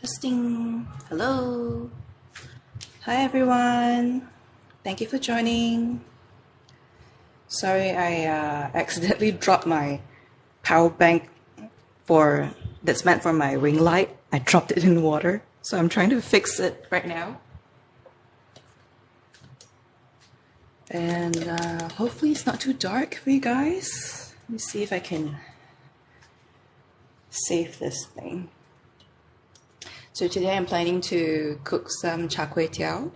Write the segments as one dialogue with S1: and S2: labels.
S1: Testing. Hello. Hi everyone. Thank you for joining. Sorry, I accidentally dropped my power bank that's meant for my ring light. I dropped it in water, so I'm trying to fix it right now. And hopefully it's not too dark for you guys. Let me see if I can save this thing. So today I'm planning to cook some Char Kueh Teow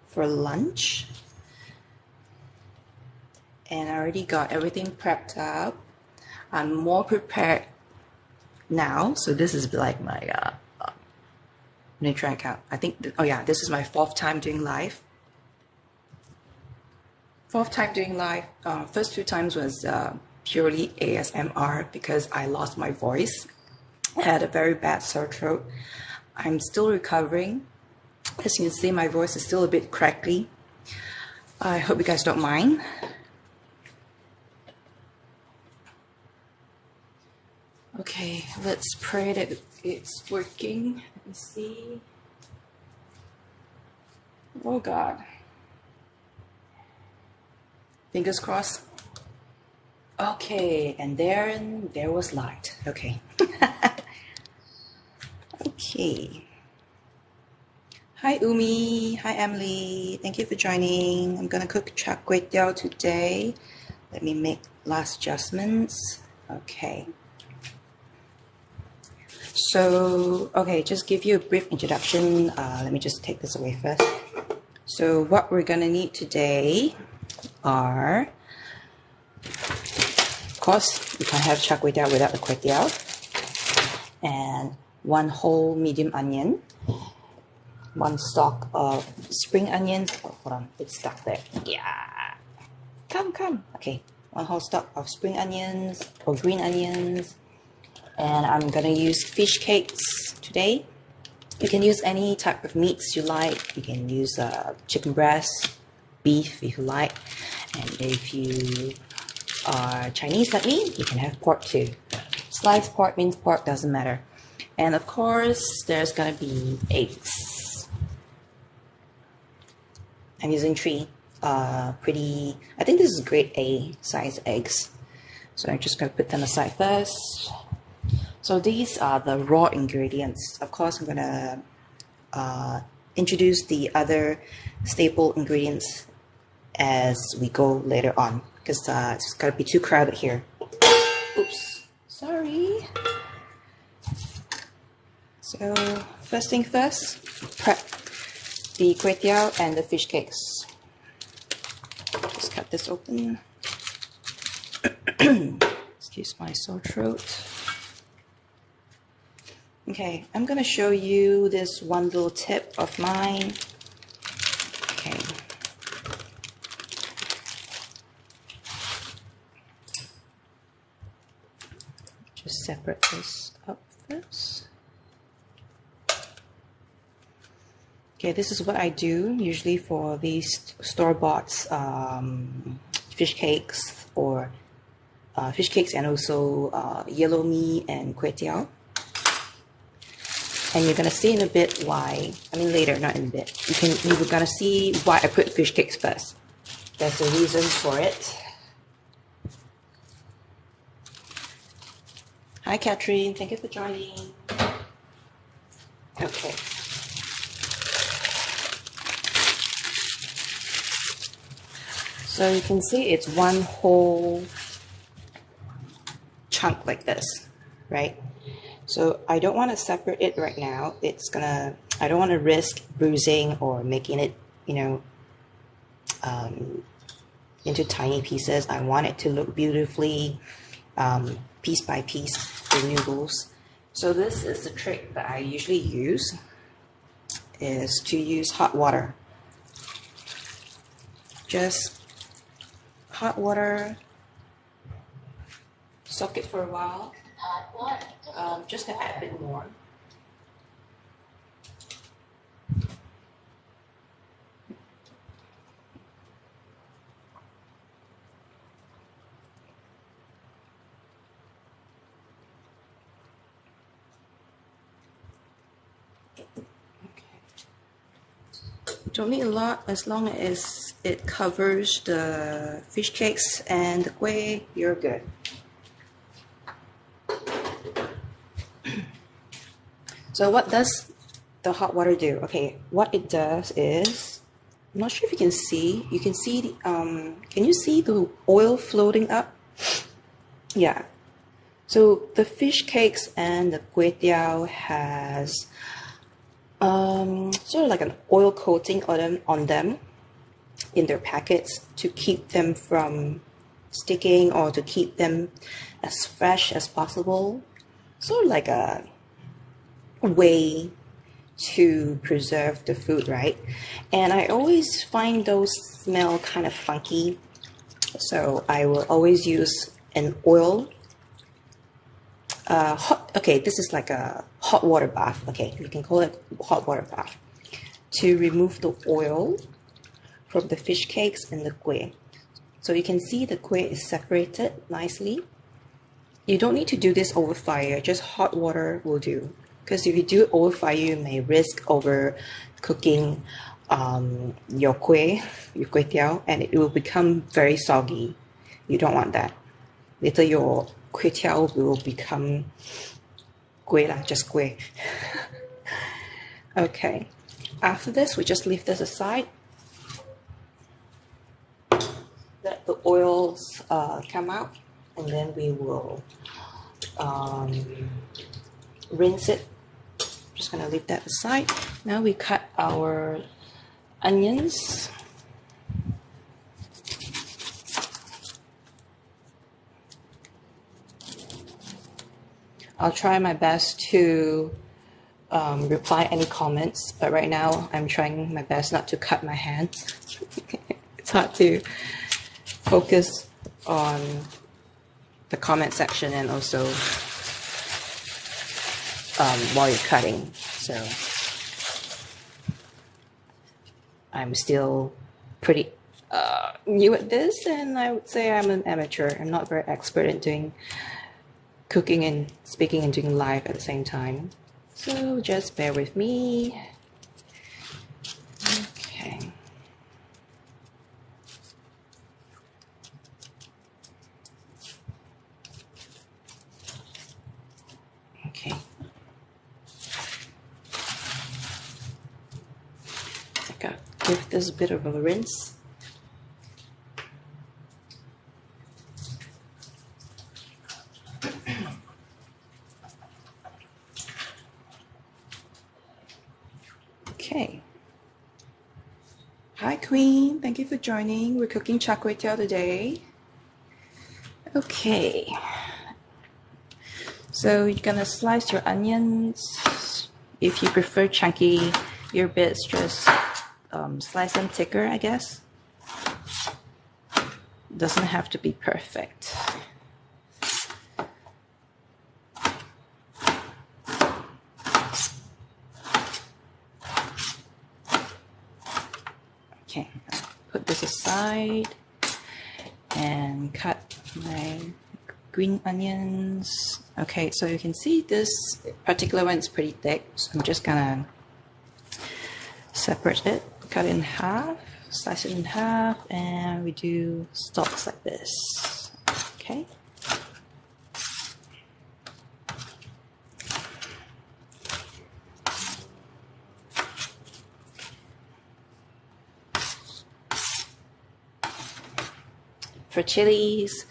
S1: for lunch. And I already got everything prepped up. I'm more prepared now. So this is like my, let me try and count. I think, this is my fourth time doing live. First two times was purely ASMR because I lost my voice. I had a very bad sore throat. I'm still recovering. As you can see, my voice is still a bit crackly. I hope you guys don't mind. Okay, let's pray that it's working. Let me see. Oh God. Fingers crossed. Okay, and there was light. Okay. Okay. Hi Umi. Hi Emily. Thank you for joining. I'm gonna cook Char Kueh Teow today. Let me make last adjustments. Okay. So, just give you a brief introduction. Let me just take this away first. So what we're gonna need today are, of course, you can't have Char Kueh Teow without the Kueh Teow, and one whole medium onion, one stalk of spring onions. Oh, hold on, it's stuck there. Yeah, come. Okay, one whole stalk of spring onions or green onions, and I'm gonna use fish cakes today. You can use any type of meats you like. You can use chicken breast, beef if you like, and if you are Chinese like me, you can have pork too. Sliced pork, minced pork, doesn't matter. And of course, there's gonna be eggs. I'm using three I think this is grade A size eggs. So I'm just gonna put them aside first. So these are the raw ingredients. Of course, I'm gonna introduce the other staple ingredients as we go later on, because it's gonna be too crowded here. Oops, sorry. So first thing first, prep the kueh teow and the fish cakes. Just cut this open. Excuse my sore throat. Okay, I'm gonna show you this one little tip of mine. Okay. Just separate this up first. Okay, this is what I do usually for these store-bought fish cakes or fish cakes, and also yellow mee and kueh teow. And you're gonna see in a bit why. I mean later, not in a bit. You're gonna see why I put fish cakes first. There's a reason for it. Hi, Catherine. Thank you for joining. Okay. So you can see it's one whole chunk like this, right? So I don't want to separate it right now. I don't want to risk bruising or making it, into tiny pieces. I want it to look beautifully, piece by piece, the noodles. So this is the trick that I usually use, is to use hot water. Just hot water, soak it for a while. Just to add a bit more. Don't need a lot, as long as it covers the fish cakes and the kueh, you're good. So what does the hot water do? Okay, what it does is, I'm not sure if you can see. You can see the, can you see the oil floating up? Yeah. So the fish cakes and the kueh teow has sort of like an oil coating on them in their packets to keep them from sticking or to keep them as fresh as possible. Sort of like a way to preserve the food, right? And I always find those smell kind of funky, so I will always use an oil okay, this is like a hot water bath. Okay, you can call it hot water bath to remove the oil from the fish cakes and the kueh. So you can see the kueh is separated nicely. You don't need to do this over fire, just hot water will do. Because if you do it over fire, you may risk over cooking your kueh teow, and it will become very soggy. You don't want that. Later your kueh teow will become kueh lah, just kueh. Okay, after this, we just leave this aside. Let the oils come out, and then we will rinse it. Just gonna leave that aside. Now we cut our onions. I'll try my best to reply any comments, but right now I'm trying my best not to cut my hands. It's hard to focus on the comment section and also while you're cutting. So I'm still pretty new at this, and I would say I'm an amateur. I'm not very expert in doing cooking and speaking and doing live at the same time. So just bear with me. Okay. Okay. I got give this a bit of a rinse. Okay. Hi Queen, thank you for joining. We're cooking char kueh teow today. Okay. So you're gonna slice your onions. If you prefer chunky your bits, just slice them thicker, I guess. Doesn't have to be perfect. Okay, put this aside and cut my green onions. Okay, so you can see this particular one is pretty thick, so I'm just gonna separate it, cut it in half, slice it in half, and we do stalks like this. Okay. For chilies,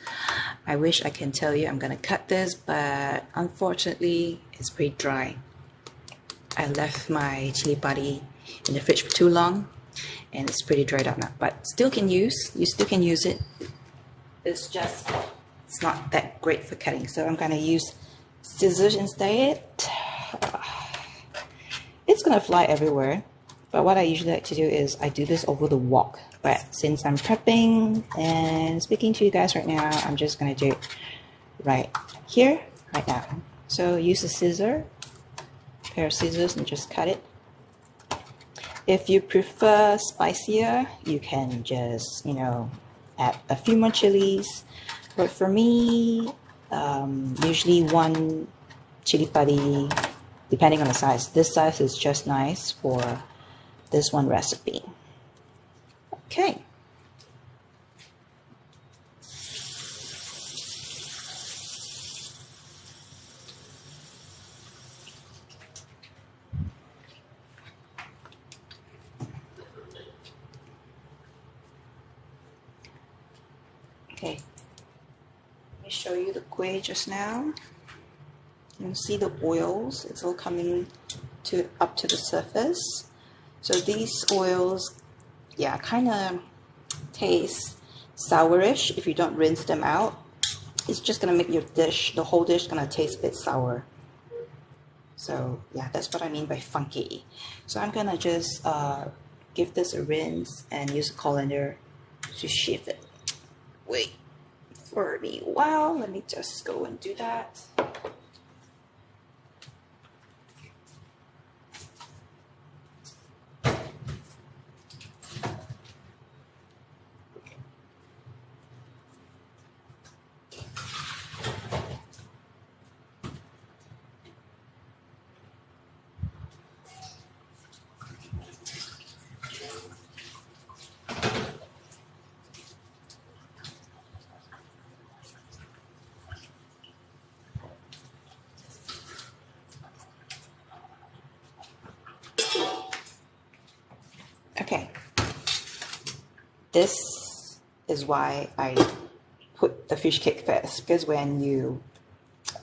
S1: I wish I can tell you I'm gonna cut this, but unfortunately it's pretty dry. I left my chili padi in the fridge for too long and it's pretty dried out now, but still can use, you still can use it. It's just, it's not that great for cutting, so I'm gonna use scissors instead. It's gonna fly everywhere, but what I usually like to do is I do this over the wok. But since I'm prepping and speaking to you guys right now, I'm just gonna do it right here, right now. So use a scissor, pair of scissors, and just cut it. If you prefer spicier, you can just, you know, add a few more chilies. But for me, usually one chili padi depending on the size. This size is just nice for this one recipe. Okay. Okay, let me show you the kueh just now. You can see the oils, it's all coming up to the surface. So these oils, yeah, kind of taste sourish if you don't rinse them out. It's just gonna make your dish, the whole dish, gonna taste a bit sour. So yeah, that's what I mean by funky. So I'm gonna just give this a rinse and use a colander to shift it. Wait for me a while. Let me just go and do that. Okay, this is why I put the fish cake first, because when you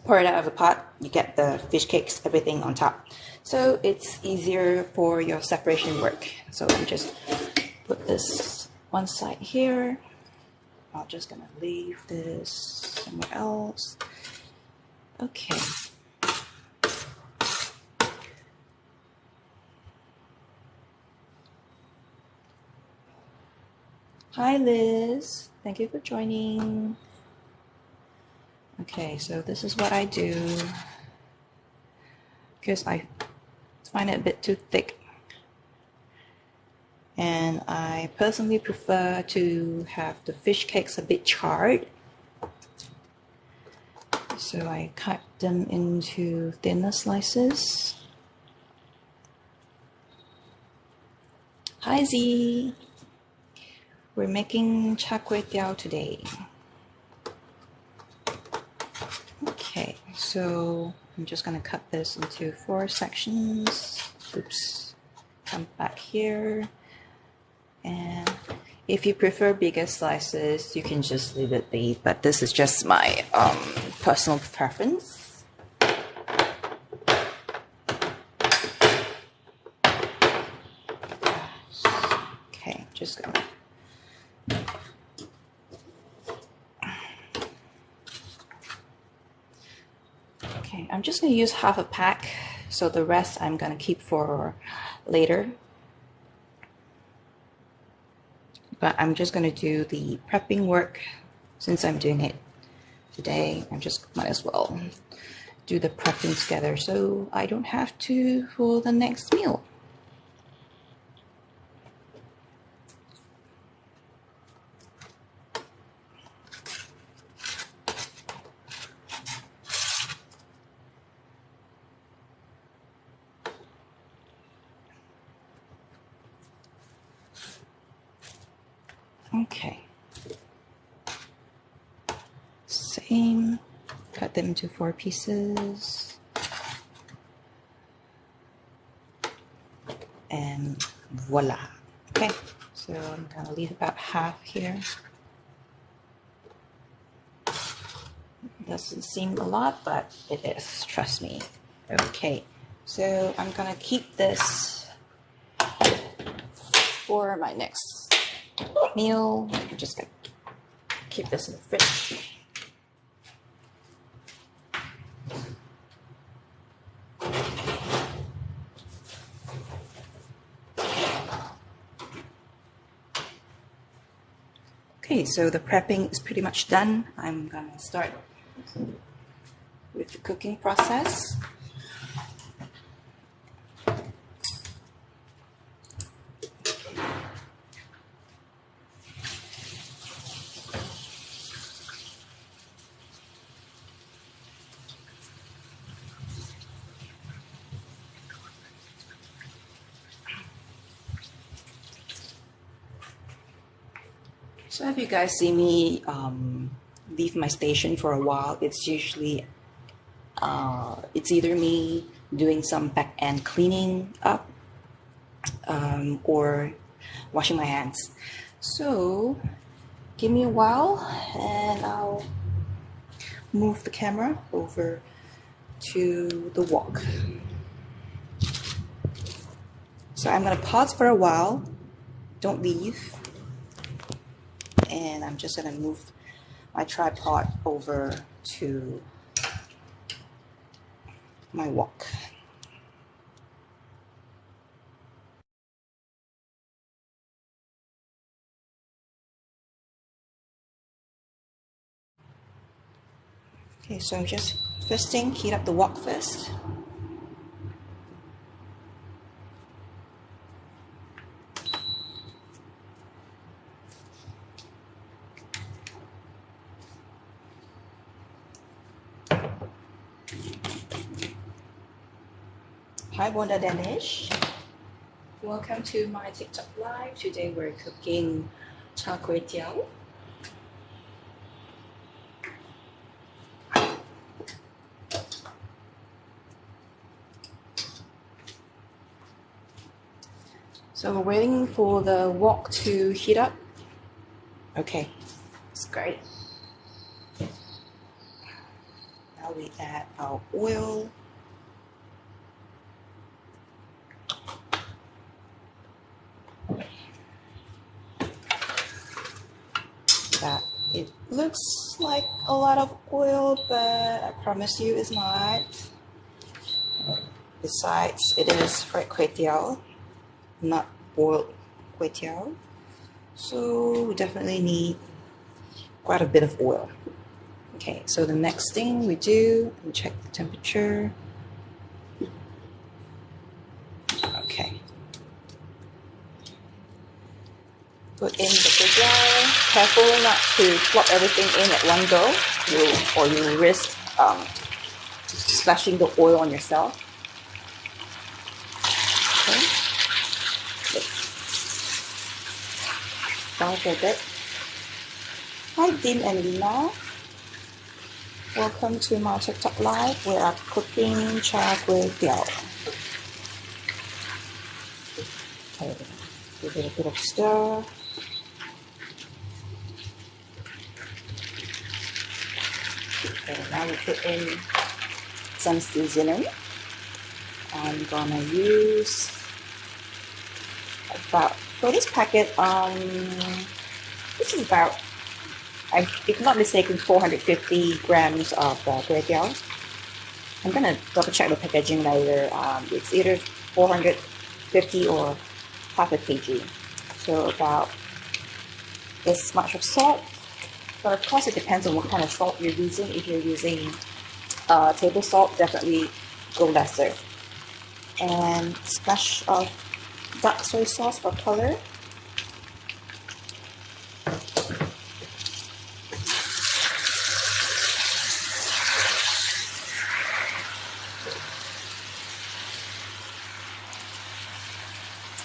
S1: pour it out of the pot, you get the fish cakes, everything on top. So it's easier for your separation work. So I'm just put this one side here. I'm just gonna leave this somewhere else. Okay. Hi Liz, thank you for joining. Okay, so this is what I do because I find it a bit too thick, and I personally prefer to have the fish cakes a bit charred. So I cut them into thinner slices. Hi Z! We're making Char Kueh Teow today. Okay, so I'm just gonna cut this into 4 sections. Oops, come back here. And if you prefer bigger slices, you can just leave it be, but this is just my personal preference. Okay, just gonna I'm just going to use half a pack, so the rest I'm going to keep for later. But I'm just going to do the prepping work since I'm doing it today. I just might as well do the prepping together so I don't have to for the next meal. Okay, same, cut them into 4 pieces, and voila. Okay, so I'm gonna leave about half here. Doesn't seem a lot, but it is, trust me. Okay, so I'm gonna keep this for my next meal. I'm just gonna keep this in the fridge. Okay, so the prepping is pretty much done. I'm gonna start with the cooking process. So if you guys see me leave my station for a while, it's usually it's either me doing some back end cleaning up or washing my hands. So give me a while and I'll move the camera over to the wok. So I'm gonna pause for a while, don't leave, and I'm just gonna move my tripod over to my wok. Okay, so I'm just heat up the wok first. Hi Bonda Danish. Welcome to my TikTok live. Today we're cooking Char Kueh Teow. So we're waiting for the wok to heat up. Okay, it's great. Now we add our oil. It looks like a lot of oil, but I promise you it's not. Besides, it is fried kway teow, not boiled kway teow. So we definitely need quite a bit of oil. Okay, so the next thing we do, we check the temperature. Okay. Put in the kway teow. Careful not to plop everything in at one go, or you risk splashing the oil on yourself. Okay. Down for a bit. Hi Dim and Lina. Welcome to my TikTok live where I'm cooking Char Kueh Teow. Okay. Give it a bit of stir. Okay, now we put in some seasoning. I'm gonna use about, for this packet, this is about, if I'm not mistaken, 450 grams of kway teow. I'm gonna double check the packaging later. It's either 450 or half a kg. So about this much of salt. But of course, it depends on what kind of salt you're using. If you're using table salt, definitely go lesser. And a splash of dark soy sauce for color.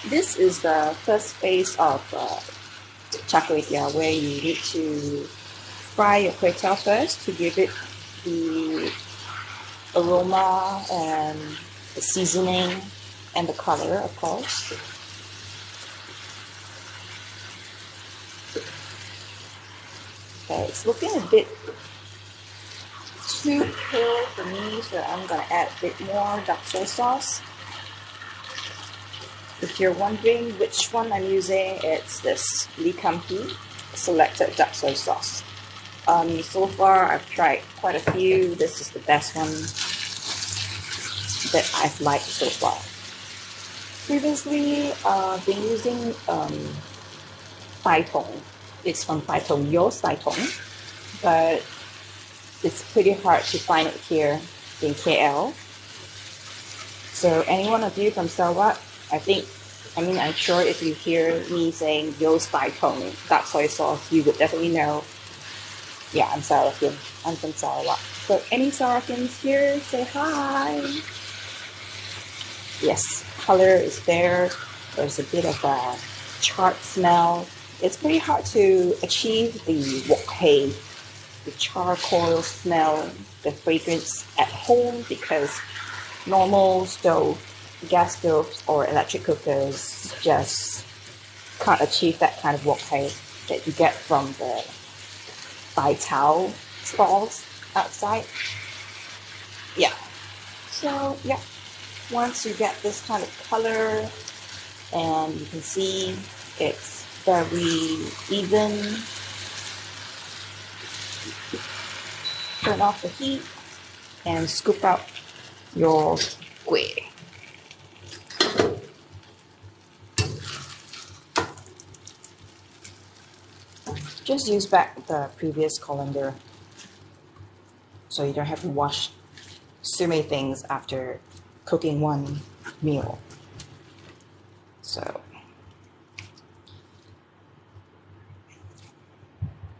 S1: This is the first phase of Char Kueh Teow, where you need to fry your kway teow first to give it the aroma and the seasoning and the color, of course. Okay, it's looking a bit too pale for me, so I'm gonna add a bit more dark soy sauce. If you're wondering which one I'm using, it's this Lee Kampi selected dark soy sauce. So far, I've tried quite a few. This is the best one that I've liked so far. Previously, I've been using Thai Tong. It's from Thai Tong, Yo's Thai Tong, but it's pretty hard to find it here in KL. So any one of you from Sarawak, I'm sure if you hear me saying Yo's Thai Tong, dark soy sauce, you would definitely know. Yeah, I'm Sarawakian. I'm from Sarawak. So any Sarawakians here, say hi. Yes, color is there. There's a bit of a charred smell. It's pretty hard to achieve the wok hei, the charcoal smell, the fragrance at home because normal stove, gas stoves or electric cookers just can't achieve that kind of wok hei that you get from the Bai Tao stalls outside. Yeah. So yeah, once you get this kind of color and you can see it's very even, turn off the heat and scoop out your kueh. Just use back the previous colander so you don't have to wash so many things after cooking one meal. So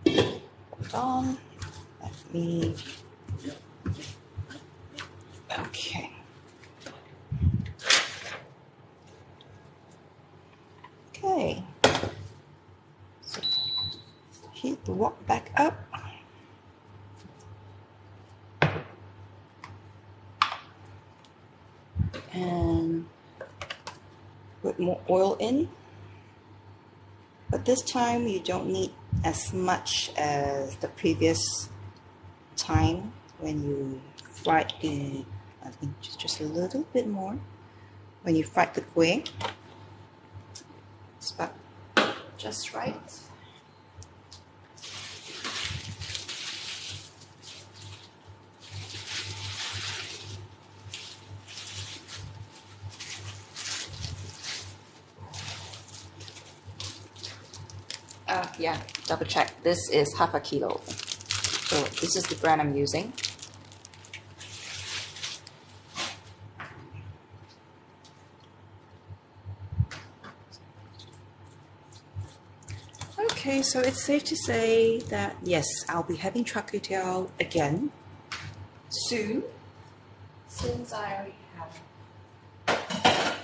S1: hold on, let me, okay. Okay, so heat the wok back up. And put more oil in. But this time you don't need as much as the previous time when you fried the, I think just a little bit more. When you fried the kueh, it's about just right. Yeah, double check. This is half a kilo. So this is the brand I'm using. Okay, so it's safe to say that yes, I'll be having Char Kueh Teow again soon, since I already have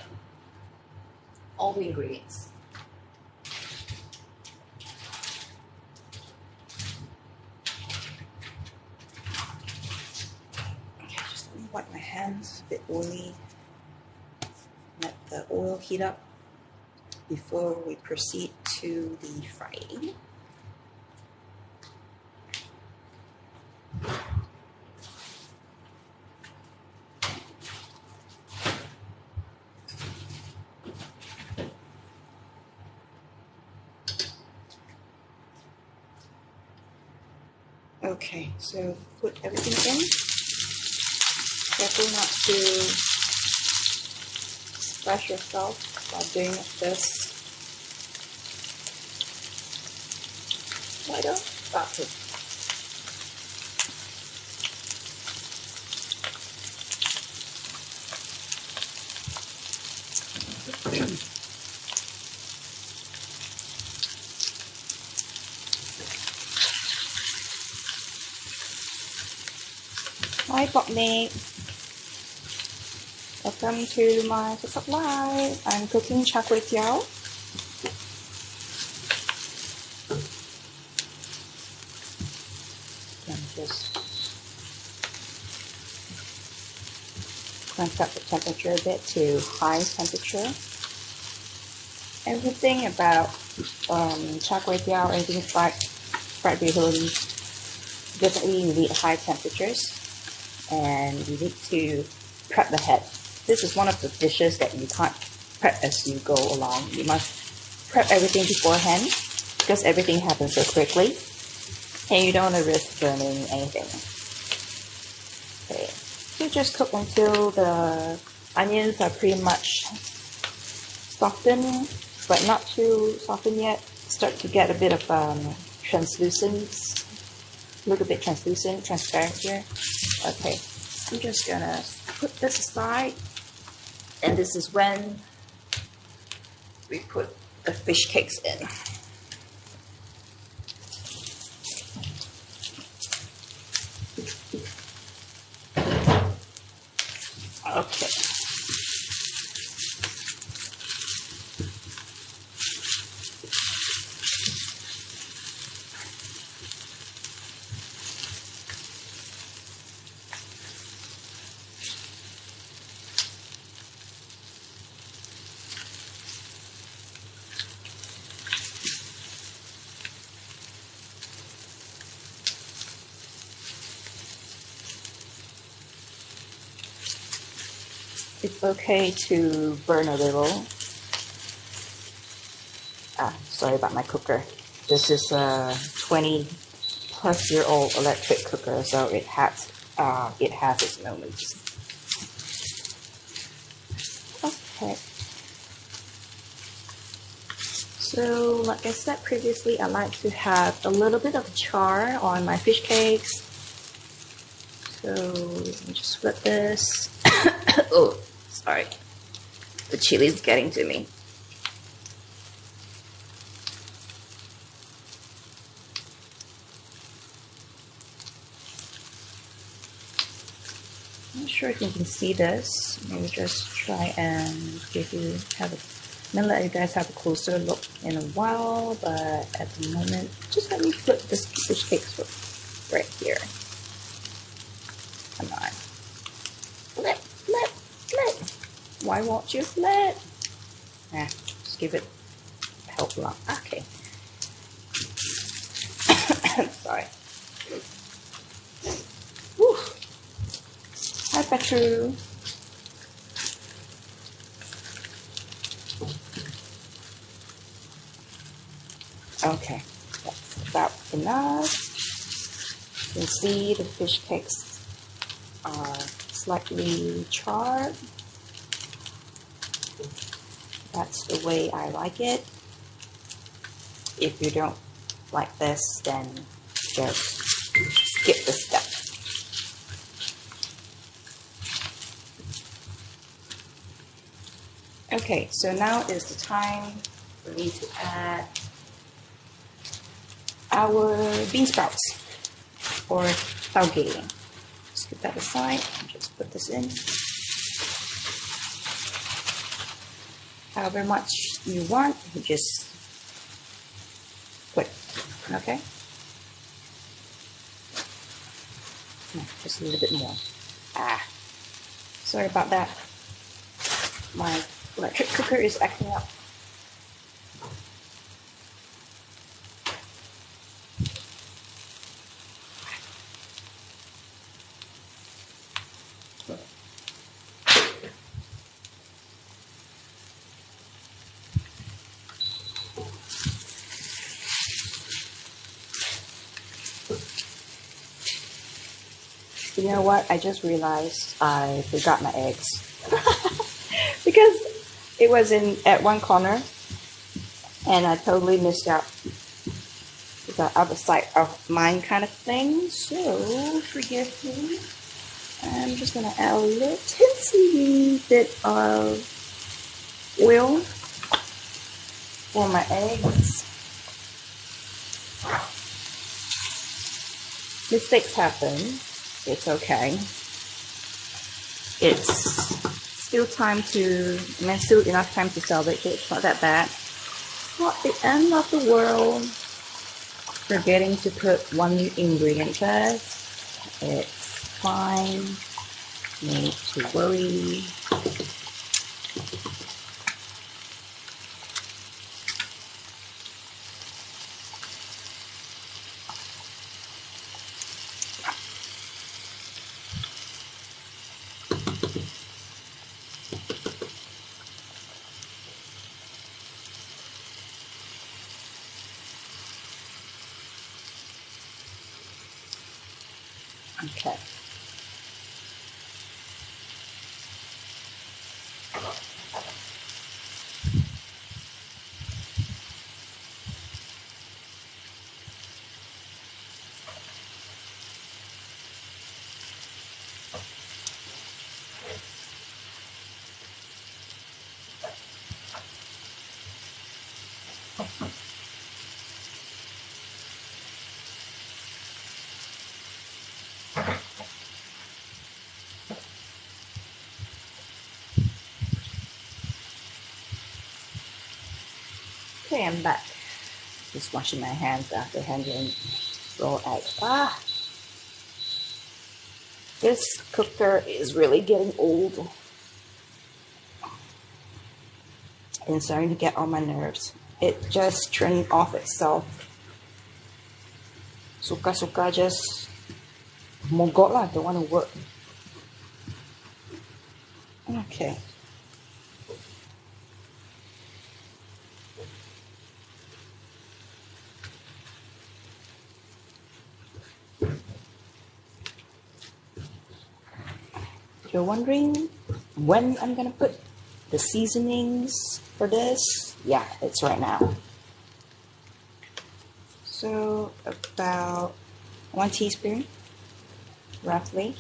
S1: all the ingredients. Okay, just let me wipe my hands, a bit oily. Let the oil heat up before we proceed to the frying. Okay, so put everything in. Careful not to splash yourself while doing this. Why don't stop it? Hi, Popmate. Welcome to my TikTok live. I'm cooking Char Kueh Teow. Just crank up the temperature a bit to high temperature. Everything about Char Kueh Teow, anything fried bihun, definitely you need high temperatures, and you need to prep the head. This is one of the dishes that you can't prep as you go along. You must prep everything beforehand because everything happens so quickly. And you don't want to risk burning anything. Okay, so just cook until the onions are pretty much softened, but not too softened yet. Start to get a bit of translucence, look a bit translucent, transparent here. Okay, I'm just gonna put this aside, and this is when we put the fish cakes in. Okay. it's okay to burn a little. Sorry about my cooker. This is a 20-plus-year-old electric cooker, so it has its moments. Okay. So, like I said previously, I like to have a little bit of char on my fish cakes. So, let me just flip this. Oh, sorry. The chili is getting to me. I'm not sure if you can see this. Maybe just try and let you guys have a closer look in a while, but at the moment, just let me flip this fish cake right here. Come on. Flip. Why won't you flip? Just give it a help long. Okay. Sorry. Whew. Hi, Petru. Okay, that's about enough. You can see the fish cakes are slightly charred. That's the way I like it. If you don't like this, then just skip the step. Okay, so now is the time for me to add our bean sprouts or taugeh. Scoop that aside and just put this in. However much you want, you just put, okay? No, just a little bit more. Sorry about that. My electric cooker is acting up. You know what? I just realized I forgot my eggs because it was at one corner, and I totally missed out the other side of mine kind of thing. So forgive me. I'm just gonna add a little teensy bit of oil for my eggs. Mistakes happen. It's okay. It's still still enough time to salvage it. It's not that bad. Not the end of the world. Forgetting to put one new ingredient first. It's fine. No need to worry. Okay. Okay, I'm back. Just washing my hands after handling raw eggs. This cooker is really getting old and starting to get on my nerves. It just turned off itself. Suka-suka just mogok lah, don't want to work. Okay. If you're wondering when I'm gonna put the seasonings for this, yeah, it's right now. So about 1 teaspoon, roughly.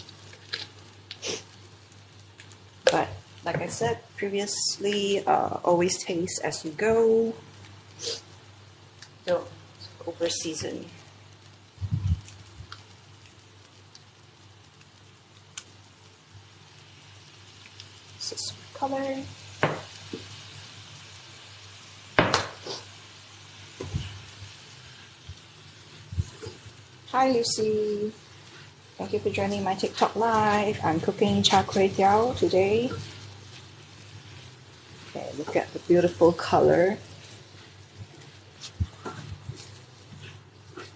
S1: But like I said previously, always taste as you go. Don't over season. This is color. Hi Lucy, thank you for joining my TikTok live. I'm cooking Char Kueh Teow today. Okay, look at the beautiful color.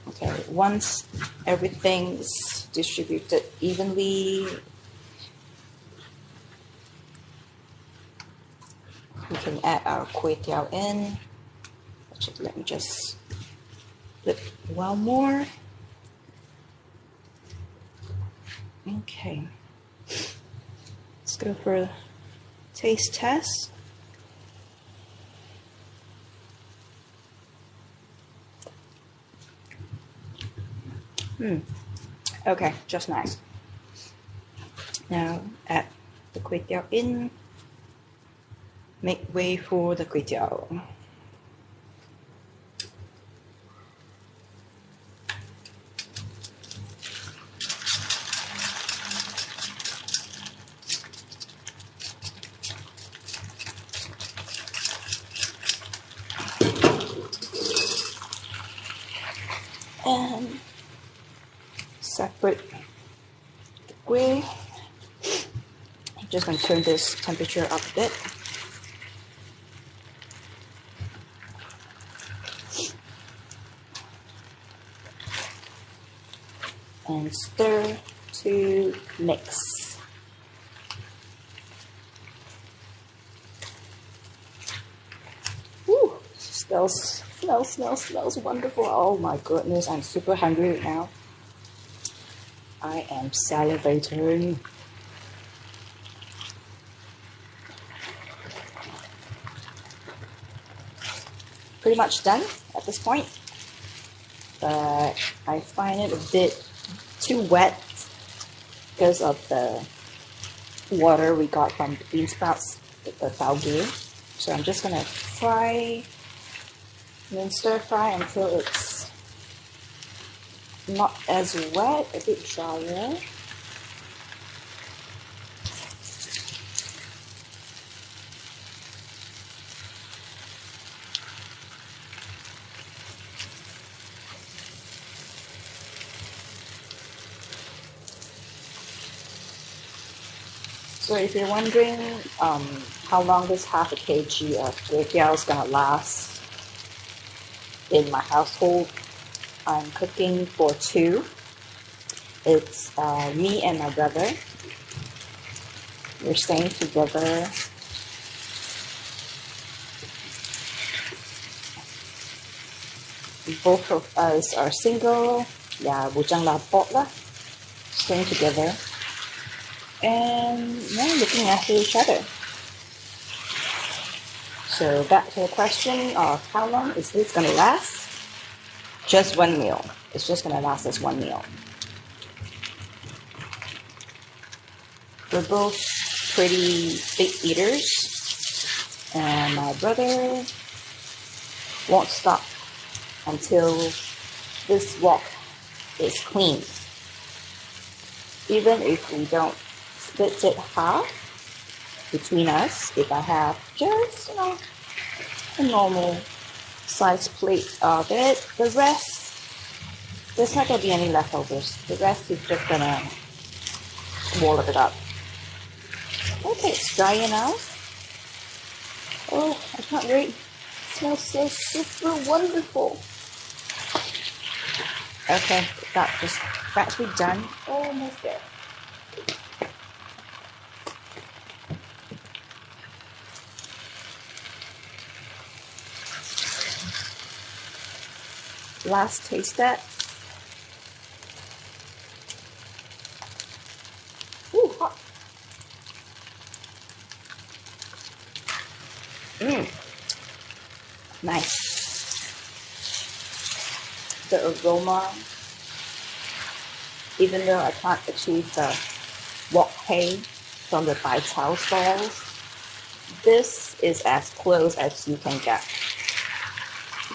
S1: Okay, once everything's distributed evenly, we can add our Kueh Teow in. Let me just flip one more. Okay, let's go for a taste test. Okay, just nice. Now add the Kueh Teow in. Make way for the Kueh Teow. And separate the kueh. I'm just going to turn this temperature up a bit. And stir to mix. Woo! Smells wonderful. Oh my goodness, I'm super hungry right now. I am salivating. Pretty much done at this point, but I find it a bit too wet because of the water we got from the bean sprouts, the taugeh. So I'm just gonna fry and then stir fry until it's not as wet, a bit drier. So if you're wondering how long this half a kg of kueh teow is gonna last in my household, I'm cooking for 2. It's me and my brother. We're staying together. Both of us are single. Yeah, bujang lapok lah. Staying together. And yeah, looking after each other. So back to the question of how long is this gonna last? Just 1 meal. It's just gonna last us 1 meal. We're both pretty big eaters, and my brother won't stop until this wok is clean. Even if we don't split it half between us, if I have just, a normal sized plate of it, the rest, there's not going to be any leftovers. The rest is just going to swallow it up. Okay, it's dry now. Oh, I can't wait. It smells so super wonderful. Okay, that's practically done. Almost there. last taste test. Ooh, hot. Nice. The aroma, even though I can't achieve the wok hei from the Bai Chao stalls, this is as close as you can get.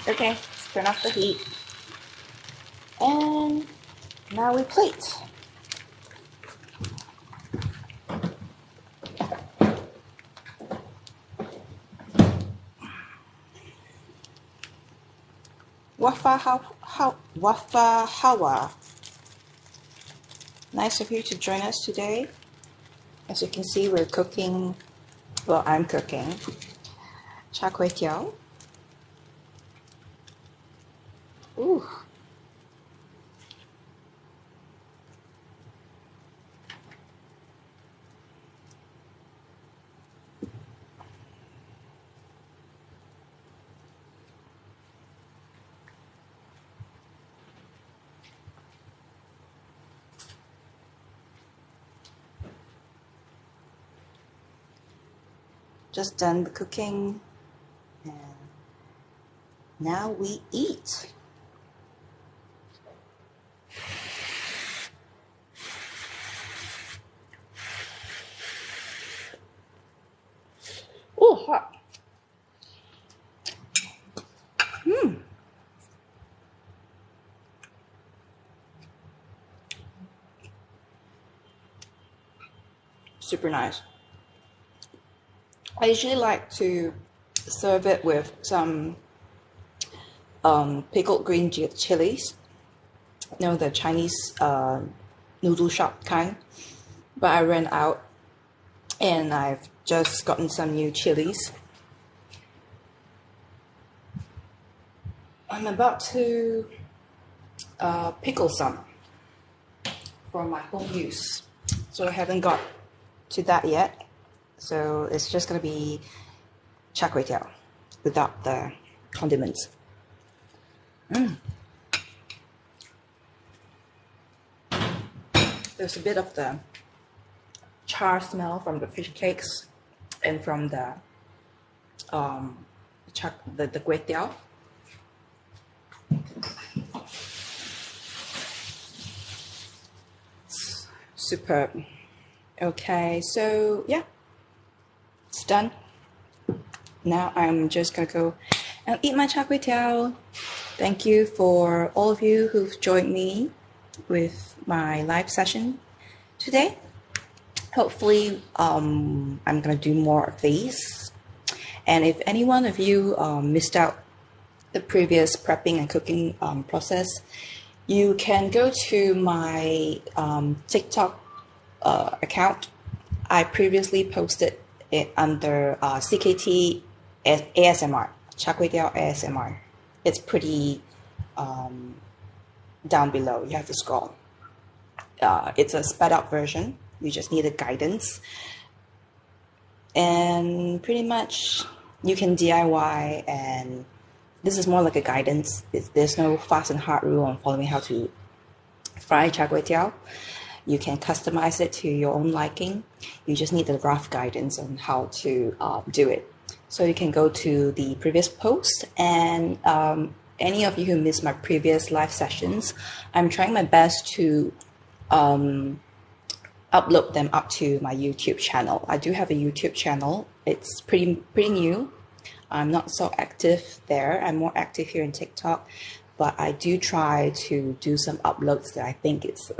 S1: Okay, let's turn off the heat. And now we plate. Wafa Hawa. Nice of you to join us today. As you can see, we're cooking, well, I'm cooking Char Kueh Teow. Ooh. Just done the cooking, and now we eat. Oh, hot. Super nice. I usually like to serve it with some pickled green chilies, you know, the Chinese noodle shop kind, but I ran out and I've just gotten some new chilies. I'm about to pickle some for my home use, so I haven't got to that yet. So it's just going to be Char Kueh Teow without the condiments. There's a bit of the char smell from the fish cakes and from the kueh teow. Superb. Okay, so yeah, it's done. Now I'm just gonna go and eat my Char Kueh Teow. Thank you for all of you who've joined me with my live session today. Hopefully, I'm gonna do more of these. And if any one of you missed out the previous prepping and cooking process, you can go to my TikTok account. I previously posted it under CKT ASMR, Char Kueh Teow ASMR. It's pretty down below. You have to scroll. It's a sped up version. You just need a guidance. And pretty much you can DIY, and this is more like a guidance. There's no fast and hard rule on following how to fry Char Kueh Teow. You can customize it to your own liking. You just need the rough guidance on how to do it. So you can go to the previous post, and any of you who missed my previous live sessions, I'm trying my best to upload them up to my YouTube channel. I do have a YouTube channel. It's pretty new. I'm not so active there. I'm more active here in TikTok, but I do try to do some uploads that I think it's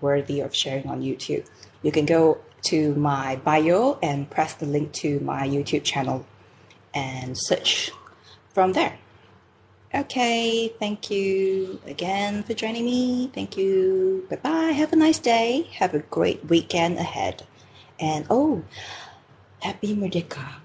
S1: worthy of sharing on YouTube. You can go to my bio and press the link to my YouTube channel and search from there. Okay, thank you again for joining me. Thank you. Bye-bye. Have a nice day. Have a great weekend ahead. And oh, happy Merdeka.